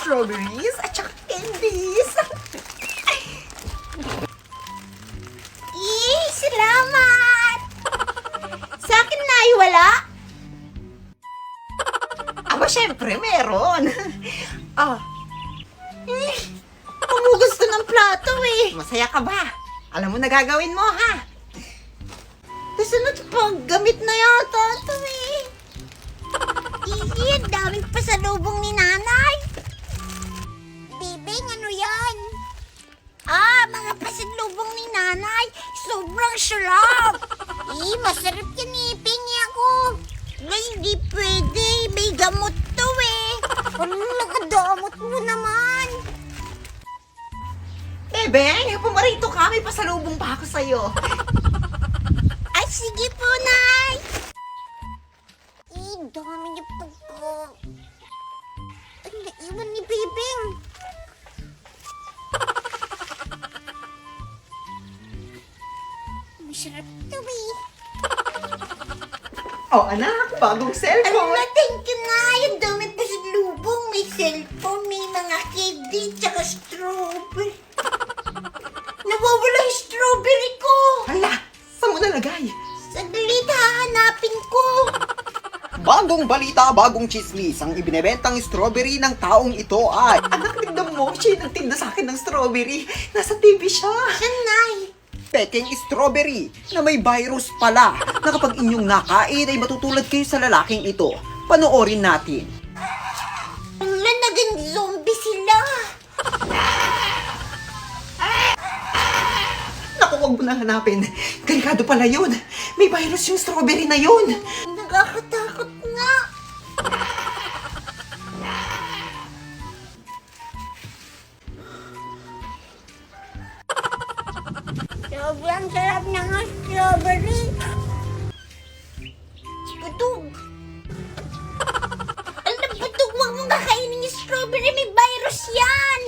strawberries at saka candies. Yay! Salamat! Sa akin na ay wala. Aba, syempre, meron. Pumugas ko ng plato eh. Masaya ka ba? Alam mo na gagawin mo, ha? Sunod pang gamit na yata ito eh. Ang daming pasalubong ni nanay. Bibing, ano yan? Mga pasalubong ni nanay. Sobrang sarap. Masarap yan eh. Pingi ako. Ay, hindi pwede. May gamot to eh. Nakadamot mo naman. Bebeng, pumarito ka. May pasalubong pa ako sa'yo. Ay, sige po, nay. Dami niya pagka. Ang naiwan ni Bibing. Masarap to eh. Oh, anak, bagong cellphone. Thank you, Nay. Ang dami pa sa lubong. May cellphone, may mga candy, tsaka strawberry. Nawawala yung strawberry ko. Hala, saan mo nalagay? Saglit, hahanapin ko. Bagong balita, bagong chismis. Ang ibinebentang strawberry ng taong ito ay... Anak, tignan mo. Siya yung nagtinda sa akin ng strawberry. Nasa TV siya. Siya, Nay. Peking strawberry na may virus pala na kapag inyong nakain ay matutulad kayo sa lalaking ito. Panoorin natin. Wala, naging zombie sila. Naku, huwag mo na hanapin. Delikado pala yun. May virus yung strawberry na yun. Nakakatakot nga. Sobrang sarap ng strawberry. Butog. Alam, butog, huwag mong kakainin yung strawberry. May virus yan.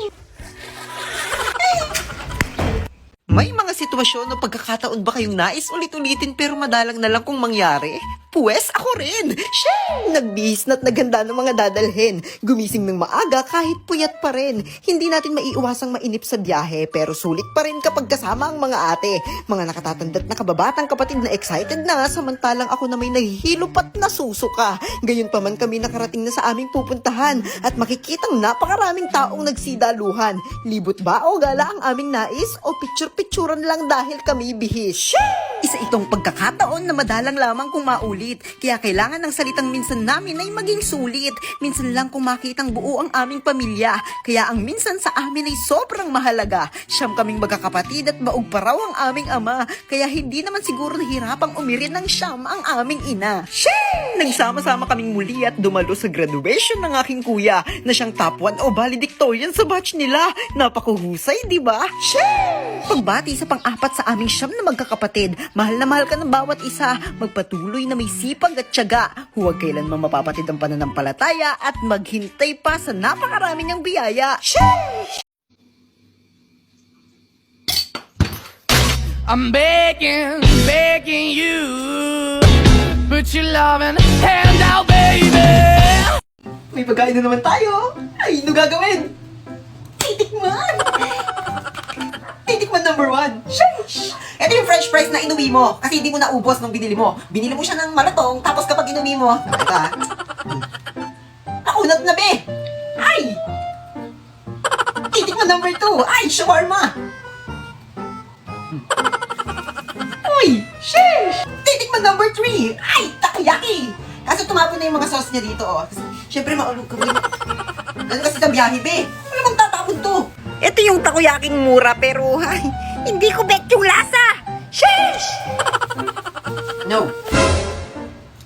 May mga sitwasyon o pagkakataon ba kayong nais ulit-ulitin pero madalang na lang kung mangyari? Puwes, ako rin! Sheng! Nagbihis na't naganda ng mga dadalhin. Gumising ng maaga kahit puyat pa rin. Hindi natin maiiwasang mainip sa biyahe pero sulit pa rin kapag kasama ang mga ate. Mga nakatatanda't na kababatang kapatid na excited na samantalang ako na may nahihilop at nasusuka. Gayon pa man kami nakarating na sa aming pupuntahan at makikitang napakaraming taong nagsidaluhan. Libot ba o gala ang aming nais o picture-picturean lang dahil kami bihis? Isa itong pagkakataon na madalang lamang kung maulit. Kaya kailangan ng salitang minsan namin ay maging sulit. Minsan lang kung makitang buo ang aming pamilya. Kaya ang minsan sa amin ay sobrang mahalaga. Siyam kaming magkakapatid at baog pa raw ang aming ama. Kaya hindi naman siguro nahirapang umirin ng siyam ang aming ina. Sheng! Nagsama-sama kaming muli at dumalo sa graduation ng aking kuya na siyang top 1 o valedictorian sa batch nila. Napakuhusay, di ba? Sheng! Pagbati sa pang-apat sa aming siyam na magkakapatid, mahal na mahal ka ng bawat isa. Magpatuloy na may sipag at tiyaga. Huwag kailanman mapapatid ang pananampalataya at maghintay pa sa napakarami niyang biyaya. Sheesh! I'm begging, begging you, put your loving hand out, baby. May pagkain na naman tayo. Ay, ano gagawin? Titikman! Titikman number 1. Sheesh! Ito yung french fries na inuwi mo kasi hindi mo naubos nung binili mo. Binili mo siya ng malatong tapos kapag inuwi mo, nakita? Nakunat na, be! Ay! Titikman number 2. Ay, shawarma! Uy! Sheesh! Titikman number 3. Ay, takoyaki! Kaso tumapon na yung mga sauce niya dito, oh. Siyempre, maulog ka rin. Ano kasi sa biyahe, be? Wala mong tatapon to. Ito yung takoyaking mura pero, ay, hindi ko bet yung lasa! Sheesh! No.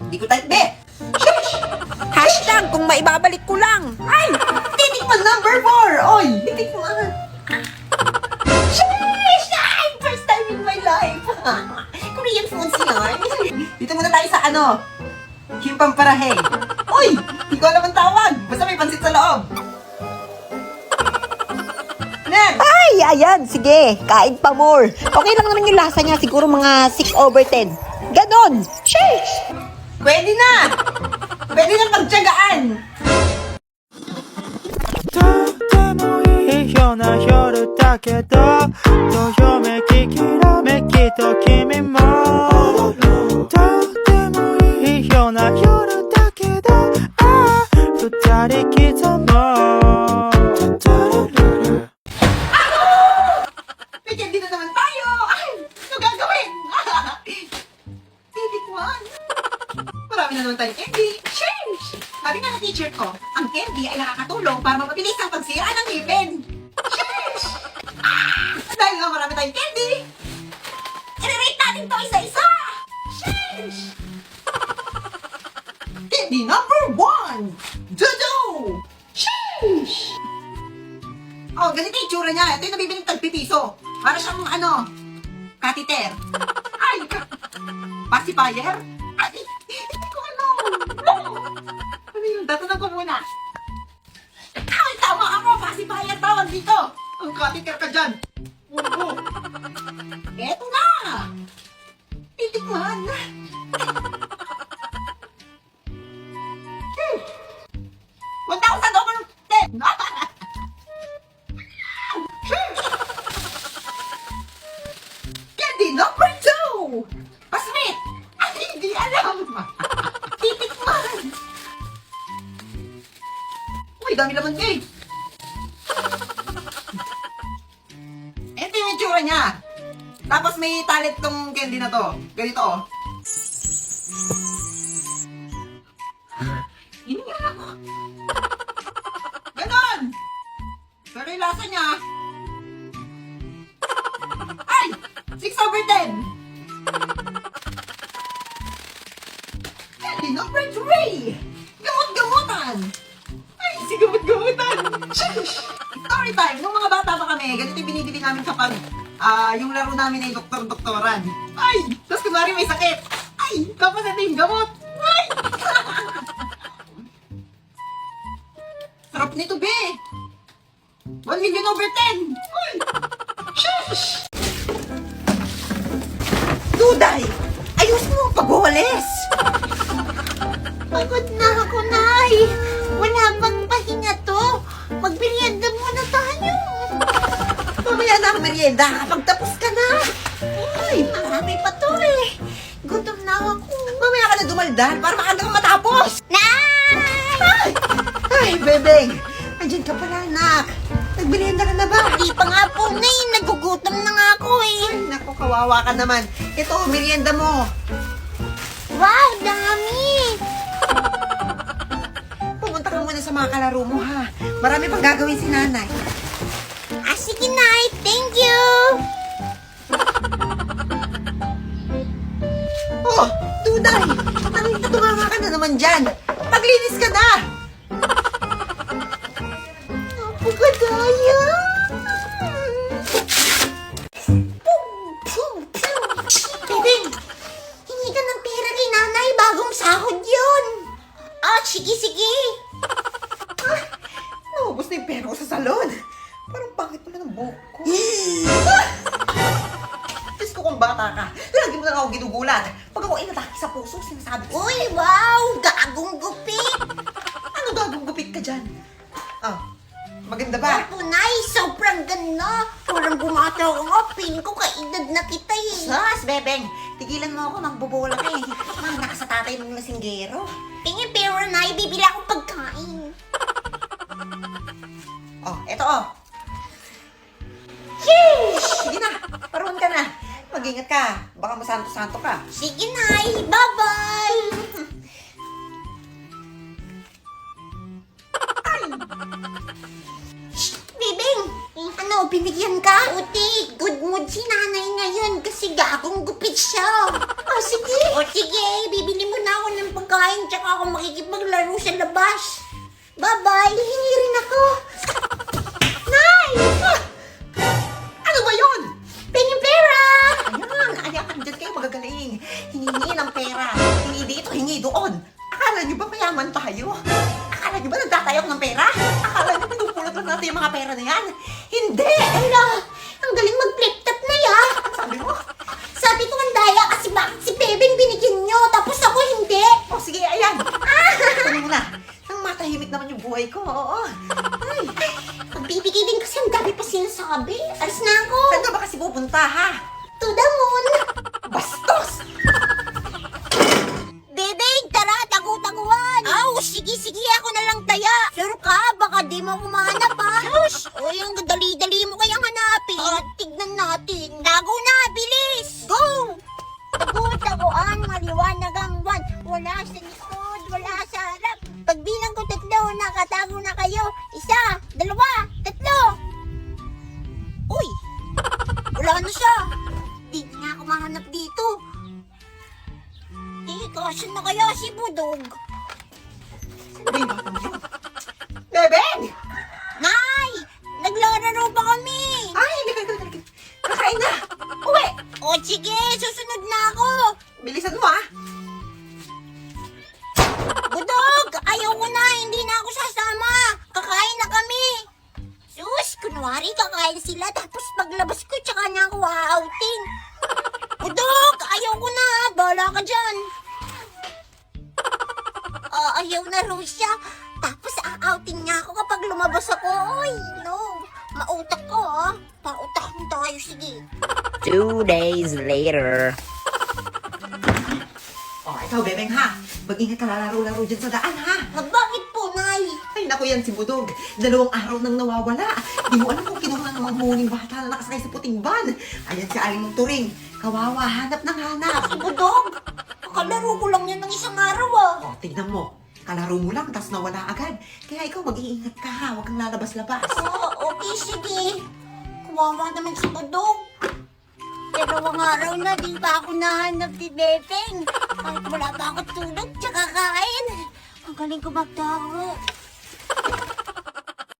Hindi ko type, be! Sheesh! Hashtag kung maibabalik ko lang. Ay! Titikman number 4! Oy! Titikman! Sheesh! Ay! First time in my life! Korean foods yan. Dito muna tayo sa ano? Himpamparahe. Uy! Hindi ko alam ang tawag. Basta may pansit sa loob. Ned! Ay, ayan, sige, kain pa more. Okay lang naman yung lasa niya, siguro mga 6/10. Ganon! Sheesh! Pwede na! Pwede na pagtyagaan! ような夜だけどどよめききらめきと君もとってもいいような夜だけど二人刻もうMay candy na naman tayo! Ay! Ano gagawin? Titikman! Marami na naman tayong candy. Sheesh! Sabi nga ng teacher ko, ang candy ay nakakatulong para mapabilis ang pagsira ng ngipin. Sheesh! Dahil nga marami tayong candy, i-rate natin to isa-isa! Sheesh! Candy number 1! Dodo! Sheesh! Oh, ganito yung itsura niya. Ito yung nabibiling tagpipiso. Para siyang, catheter. Ay, pacifier? Ay, hindi ko alam. Ano yun? Tatanong ko muna. Ay, tama ako. Pacifier tawag dito. Ang catheter ka dyan. Oo. Eto na. Titikman. 1,000 over 10. Candy number 2! Pasmit! Ay, hindi alam! Titikman! Uy, dami naman niya eh! Ito yung itsura niya! Tapos may talit tong candy na to. Ganito oh. Hininga ako. Ganon! Pero yung lasa niya, ay! 6 over 10! Candy number 3! Gamot-gamutan! Ay, si gamot-gamutan! Shush! Story time! Nung mga bata pa kami, ganito yung binibili namin kapag yung laro namin ay doktor-doktoran. Ay! Tapos kunwari may sakit. Ay! Tapos ito yung gamot. Ay! Sarap nito, be! 1 million over 10! Uy! Shush! Duday! Ayos mo ang pagwawalis! Pagod na ako, Nay. Wala bang pahinga to? Magbiryenda muna tayo. Mamaya na ang merienda kapag tapos ka na! Ay, marami pa to eh. Gutom na ako. Mamaya ka na dumaldal para maaga kang matapos! Nay! Ay, bebeng! Andyan ka pala, anak! Nagmerienda ka na ba? Hindi pa nga po, Nay. Nagugutom na nga ako eh. Ay, naku, kawawa ka naman. Ito, merienda mo. Wow, dami. Pumunta ka muna sa mga kalaro mo, ha? Marami pang gagawin si nanay. Ah, sige, Nay. Thank you. Oh, Duday! Tumama ka na naman dyan. Paglinis ka na! Napakadaya. Bebeng, hingi ka ng pera kay Nanay. Bagong sahod yun. Ah, sige. Naubos na yung pera ko sa salon. Parang pangit mo na ng buhok ko. Diyos ko kung bata ka. Lagi mo na lang ako ginugulat. Pag ako inatake sa puso, sinasabi ko, Uy, wow. Gagong gupit. ano gagong gupit ka dyan? Ah, maganda ba? Opo, Nay. Sobrang ganda. Parang bumata ko nga. Pin ko kaedad na kita eh. Sas, bebeng, tigilan mo ako, magbobola ka eh. Mana ka sa tatay mong lasinggero. Tingin, pero Nay, bibili akong pagkain. Oh, eto oh. Sheesh! Sige na, paruan ka na. Mag-ingat ka, baka masanto-santo ka. Sige, Nay. Bye-bye. Shh, Bibing. Ano, binigyan ka? Uti, good mood si Nanay ngayon kasi gagong gupit siya. Oh, sige. O, sige. Bibili mo na ako ng pagkain tsaka ako makikipaglaro sa labas. Bye-bye. Hingi rin ako. Nay! Ano ba yun? Pengin pera! Ayan, dyan kayo magagaling. Hingi ng pera. Hingi dito, hingi doon. Akala nyo ba mayaman tayo? Akala nyo ba nagtatayok ng pera? Akala nyo pinupulot lang natin yung mga pera na yan? Hindi! Ala, ang galing mag-flip-top na ya. Sabi mo? Sabi ko ang daya kasi bakit si Bebeng binigyan nyo tapos ako hindi. Oh, sige, ayan. Sabi mo na. Nang matahimik naman yung buhay ko, oo. Magbibigay din kasi ang dami basta ha. To the moon! Bastos! Bebeng, tara, tagu-taguan! Aw, sige, ako na lang taya. Sure ka, baka di mo kumahanap ha. Sus! Uy, ang dali-dali mo kayang hanapin. Tignan natin. Tago na, bilis! Go! Tagu-taguan, maliwanag ang buwan. Wala sa likod, wala sa harap. Pagbilang ko 3, nakatago na kayo. 1, 2, 3. Uy! Wala na siya. Di na nga ako mahanap dito. Kasan na kaya si Budog? Bebeng! Nay! Naglalaro pa kami! Ay, halika. Kakain na. Uwi. O sige, susunod na ako! Bilisan mo ha. Budog! Ayaw ko na, hindi na ako sasama! Kakain na kami! Sus, kunwari kakain sila tapos paglabas ko tsaka niya ako a-outin. Budog! Ayaw ko na, bahala ka dyan! Ayaw na raw siya. Tapos a-outing niya ako kapag lumabas ako. Oy, no. Mautak ko, ha. Pautakin tayo, sige. 2 days later. Oh, ikaw, Bebeng ha. Mag-ingat ka lalaro-laro dyan sa daan ha. Bakit po, Nay? Ay, naku yan si Budog. 2 araw nang nawawala. Di mo alam kung kinuha ng mga huling bata na nakasakay sa puting van. Ayan si Aling mong Turing. Kawawa, hanap ng hanap. Si Budog? Kalaro ko lang yan ng isang araw, ah. Oh, tignan mo. Kalaro mo lang, tas nawala agad. Kaya ikaw mag-iingat ka ha. Huwag kang lalabas-labas. Okay, sige. Kawawa naman si Budog. 2 araw na, di pa ako nahanap ni Bebeng. Kahit wala pa ako tulog, tsaka kain. Ang galing ko magtago.